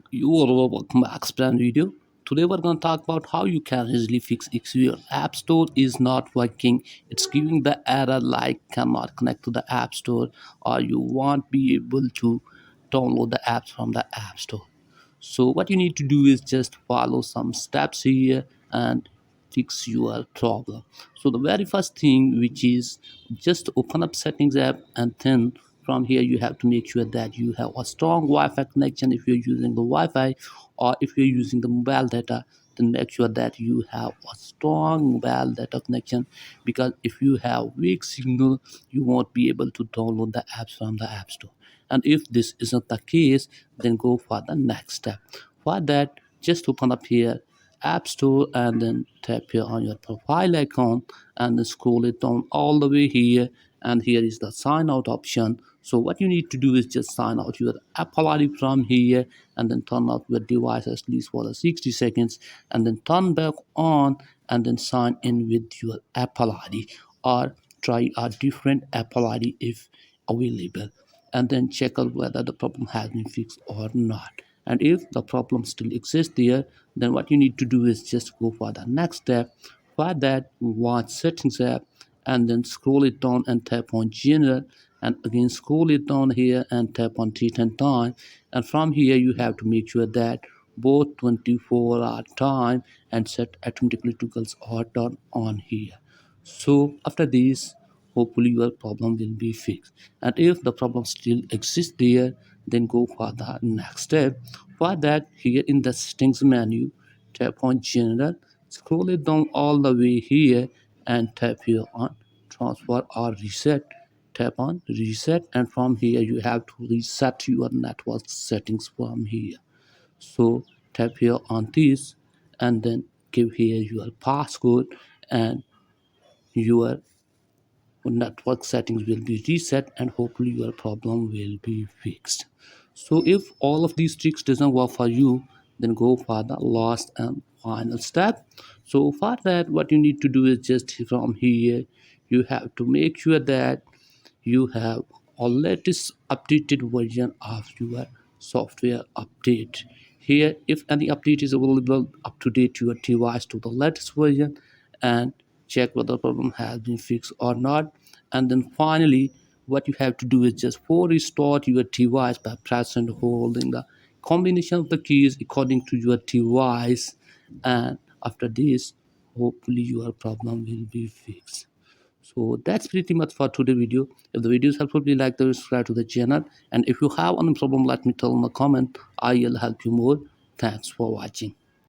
You are welcome back to brand video. Today we're going to talk about how you can easily fix if your app store is not working. It's giving the error like cannot connect to the app store or you won't be able to download the apps from the app store. So what you need to do is just follow some steps here and fix your problem. So the very first thing, which is just open up settings app, and then from here you have to make sure that you have a strong Wi-Fi connection if you're using the Wi-Fi, or if you're using the mobile data, then make sure that you have a strong mobile data connection, because if you have weak signal you won't be able to download the apps from the app store. And if this isn't the case, then go for the next step. For that, just open up here App Store and then tap here on your profile icon and then scroll it down all the way here, and here is the sign out option. So what you need to do is just sign out your Apple ID from here and then turn off your device at least for the 60 seconds and then turn back on and then sign in with your Apple ID, or try a different Apple ID if available, and then check out whether the problem has been fixed or not. And if the problem still exists there, then what you need to do is just go for the next step. For that, watch settings app and then scroll it down and tap on general, and again scroll it down here and tap on date and time, and from here you have to make sure that both 24-hour time and set automatically toggles are turned on here. So after this, hopefully your problem will be fixed. And if the problem still exists there, then go for the next step. For that, here in the settings menu, tap on general, scroll it down all the way here and tap here on transfer or reset. Tap on reset, and from here you have to reset your network settings from here. So tap here on this and then give here your passcode, and your network settings will be reset, and hopefully your problem will be fixed. So if all of these tricks doesn't work for you, then go for the last and final step. So for that, what you need to do is just from here you have to make sure that you have a latest updated version of your software update. Here, if any update is available, up to date your device to the latest version and check whether the problem has been fixed or not. And then finally, what you have to do is just restart your device by pressing and holding the combination of the keys according to your device, and after this hopefully your problem will be fixed. So that's pretty much for today's video. If the video is helpful, please like the subscribe to the channel, and if you have any problem, let me tell in the comment. I will help you more. Thanks for watching.